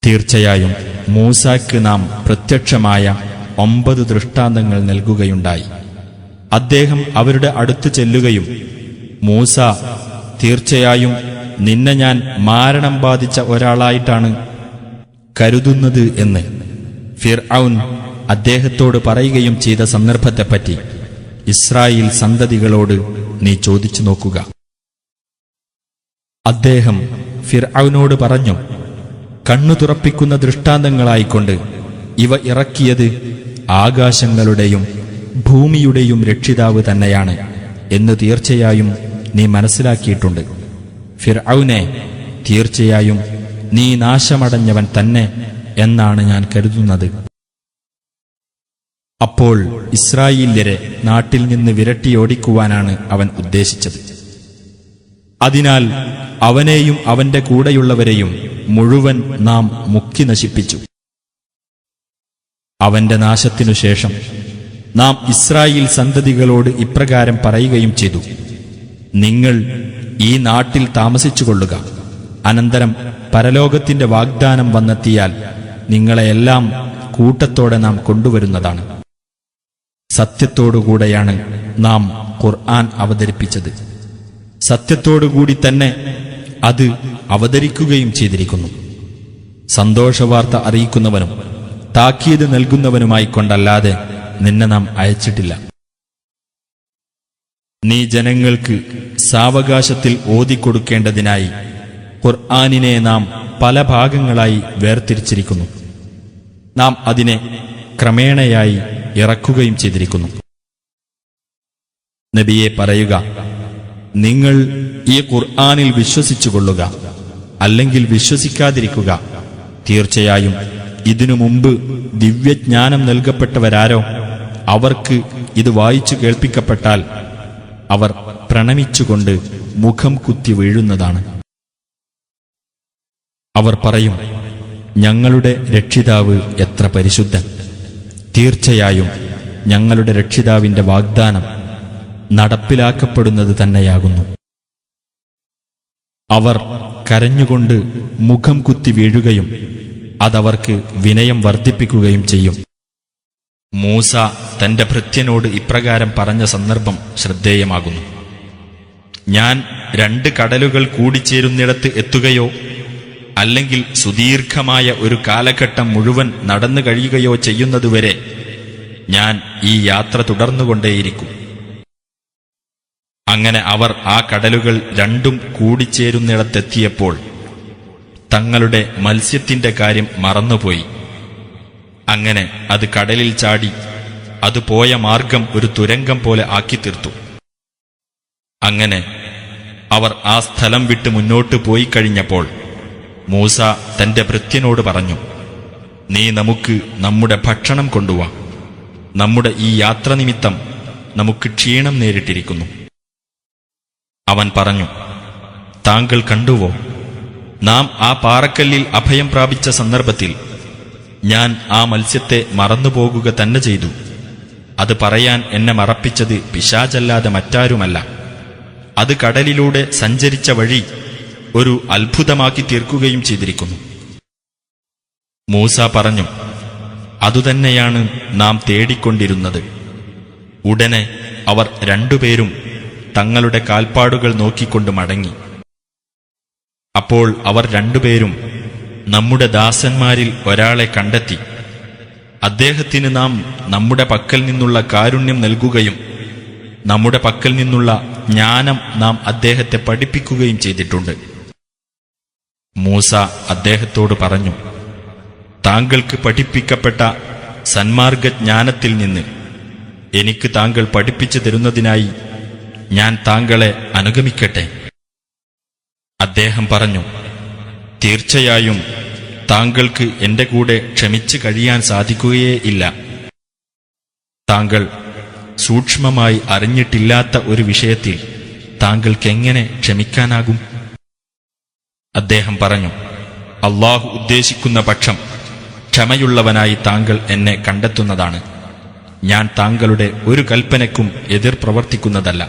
തീർച്ചയായും മൂസായ്ക്ക് നാം പ്രത്യക്ഷമായ 9 ദൃഷ്ടാന്തങ്ങൾ നൽകുകയുണ്ടായി. അദ്ദേഹം അവരുടെ അടുത്ത് ചെല്ലുകയും, മൂസ, തീർച്ചയായും നിന്നെ ഞാൻ മാരണം ബാധിച്ച ഒരാളായിട്ടാണ് കരുതുന്നത് എന്ന് ഫിർഔൻ അദ്ദേഹത്തോട് പറയുകയും ചെയ്ത സന്ദർഭത്തെപ്പറ്റി ഇസ്രായേൽ സന്തതികളോട് നീ ചോദിച്ചു നോക്കുക. അദ്ദേഹം ഫിർഔനോട് പറഞ്ഞു, കണ്ണു തുറപ്പിക്കുന്ന ദൃഷ്ടാന്തങ്ങളായിക്കൊണ്ട് ഇവ ഇറക്കിയത് ആകാശങ്ങളുടെയും ഭൂമിയുടെയും രക്ഷിതാവ് തന്നെയാണ് എന്ന് തീർച്ചയായും നീ മനസ്സിലാക്കിയിട്ടുണ്ട്. ഫിർഔനെ, തീർച്ചയായും നീ നാശമടഞ്ഞവൻ തന്നെ എന്നാണ് ഞാൻ കരുതുന്നത്. അപ്പോൾ ഇസ്രായേല്യരെ നാട്ടിൽ നിന്ന് വിരട്ടിയോടിക്കുവാനാണ് അവൻ ഉദ്ദേശിച്ചത്. അതിനാൽ അവനെയും അവന്റെ കൂടെയുള്ളവരെയും മുഴുവൻ നാം മുക്കി നശിപ്പിച്ചു. അവന്റെ നാശത്തിനു ശേഷം നാം ഇസ്രായേൽ സന്തതികളോട് ഇപ്രകാരം പറയുകയും ചെയ്തു: നിങ്ങൾ ഈ നാട്ടിൽ താമസിച്ചുകൊള്ളുക. അനന്തരം പരലോകത്തിന്റെ വാഗ്ദാനം വന്നെത്തിയാൽ നിങ്ങളെയെല്ലാം കൂട്ടത്തോടെ നാം കൊണ്ടുവരുന്നതാണ്. സത്യത്തോടുകൂടെയാണ് നാം ഖുർആൻ അവതരിപ്പിച്ചത്. സത്യത്തോടുകൂടി തന്നെ അത് അവതരിക്കുകയും ചെയ്തിരിക്കുന്നു. സന്തോഷവാർത്ത അറിയിക്കുന്നവനും താക്കീത് നൽകുന്നവനുമായി കൊണ്ടല്ലാതെ നിന്നെ നാം അയച്ചിട്ടില്ല. നീ ജനങ്ങൾക്ക് സാവകാശത്തിൽ ഓതിക്കൊടുക്കേണ്ടതിനായി ഖുർആനിനെ നാം പല ഭാഗങ്ങളായി വേർതിരിച്ചിരിക്കുന്നു. നാം അതിനെ ക്രമേണയായി ഇറക്കുകയും ചെയ്തിരിക്കുന്നു. നബിയെ പറയുക, നിങ്ങൾ ഈ ഖുർആനിൽ വിശ്വസിച്ചുകൊള്ളുക, അല്ലെങ്കിൽ വിശ്വസിക്കാതിരിക്കുക. തീർച്ചയായും ഇതിനു മുമ്പ് ദിവ്യജ്ഞാനം നൽകപ്പെട്ടവരാരോ അവർക്ക് ഇത് വായിച്ചു കേൾപ്പിക്കപ്പെട്ടാൽ അവർ പ്രണമിച്ചുകൊണ്ട് മുഖം കുത്തി വീഴുന്നതാണ്. അവർ പറയും, ഞങ്ങളുടെ രക്ഷിതാവ് എത്ര പരിശുദ്ധൻ! തീർച്ചയായും ഞങ്ങളുടെ രക്ഷിതാവിന്റെ വാഗ്ദാനം നടപ്പിലാക്കപ്പെടുന്നത് തന്നെയാകുന്നു. അവർ കരഞ്ഞുകൊണ്ട് മുഖം കുത്തി വീഴുകയും അതവർക്ക് വിനയം വർദ്ധിപ്പിക്കുകയും ചെയ്യും. മൂസ തന്റെ ഭൃത്യനോട് ഇപ്രകാരം പറഞ്ഞ സന്ദർഭം ശ്രദ്ധേയമാകുന്നു: ഞാൻ 2 കടലുകൾ കൂടിച്ചേരുന്നിടത്ത് എത്തുകയോ അല്ലെങ്കിൽ സുദീർഘമായ ഒരു കാലഘട്ടം മുഴുവൻ നടന്നു കഴിയുകയോ ചെയ്യുന്നതുവരെ ഞാൻ ഈ യാത്ര തുടർന്നുകൊണ്ടേയിരിക്കും. അങ്ങനെ അവർ ആ കടലുകൾ 2ഉം കൂടിച്ചേരുന്നിടത്തെത്തിയപ്പോൾ തങ്ങളുടെ മത്സ്യത്തിന്റെ കാര്യം മറന്നുപോയി. അങ്ങനെ അത് കടലിൽ ചാടി അത് പോയ മാർഗം ഒരു തുരങ്കം പോലെ ആക്കിത്തീർത്തു. അങ്ങനെ അവർ ആ സ്ഥലം വിട്ട് മുന്നോട്ട് പോയി കഴിഞ്ഞപ്പോൾ മൂസ തന്റെ ഭൃത്യനോട് പറഞ്ഞു: നീ നമുക്ക് നമ്മുടെ ഭക്ഷണം കൊണ്ടുവാ. നമ്മുടെ ഈ യാത്ര നിമിത്തം നമുക്ക് ക്ഷീണം നേരിട്ടിരിക്കുന്നു. അവൻ പറഞ്ഞു: താങ്കൾ കണ്ടുവോ, നാം ആ പാറക്കല്ലിൽ അഭയം പ്രാപിച്ച സന്ദർഭത്തിൽ ഞാൻ ആ മത്സ്യത്തെ മറന്നുപോകുക തന്നെ ചെയ്തു. അത് പറയാൻ എന്നെ മറപ്പിച്ചത് പിശാചല്ലാതെ മറ്റാരുമല്ല. അത് കടലിലൂടെ സഞ്ചരിച്ച വഴി ഒരു അത്ഭുതമാക്കി തീർക്കുകയും ചെയ്തിരിക്കുന്നു. മൂസ പറഞ്ഞു: അതുതന്നെയാണ് നാം തേടിക്കൊണ്ടിരുന്നത്. ഉടനെ അവർ 2 പേരും തങ്ങളുടെ കാൽപ്പാടുകൾ നോക്കിക്കൊണ്ട് മടങ്ങി. അപ്പോൾ അവർ 2 പേരും നമ്മുടെ ദാസന്മാരിൽ ഒരാളെ കണ്ടെത്തി. അദ്ദേഹത്തിന് നാം നമ്മുടെ പക്കൽ നിന്നുള്ള കാരുണ്യം നൽകുകയും നമ്മുടെ പക്കൽ നിന്നുള്ള ജ്ഞാനം നാം അദ്ദേഹത്തെ പഠിപ്പിക്കുകയും ചെയ്തിട്ടുണ്ട്. മൂസ അദ്ദേഹത്തോട് പറഞ്ഞു: താങ്കൾക്ക് പഠിപ്പിക്കപ്പെട്ട സന്മാർഗജ്ഞാനത്തിൽ നിന്ന് എനിക്ക് താങ്കൾ പഠിപ്പിച്ചു തരുന്നതിനായി ഞാൻ താങ്കളെ അനുഗമിക്കട്ടെ. അദ്ദേഹം പറഞ്ഞു: തീർച്ചയായും താങ്കൾക്ക് എന്റെ കൂടെ ക്ഷമിച്ചു കഴിയാൻ സാധിക്കുകയേ ഇല്ല. താങ്കൾ സൂക്ഷ്മമായി അറിഞ്ഞിട്ടില്ലാത്ത ഒരു വിഷയത്തിൽ താങ്കൾക്കെങ്ങനെ ക്ഷമിക്കാനാകും? അദ്ദേഹം പറഞ്ഞു: അല്ലാഹു ഉദ്ദേശിക്കുന്ന പക്ഷം ക്ഷമയുള്ളവനായി താങ്കൾ എന്നെ കണ്ടെത്തുന്നതാണ്. ഞാൻ താങ്കളുടെ ഒരു കൽപ്പനയ്ക്കും എതിർ പ്രവർത്തിക്കുന്നതല്ല.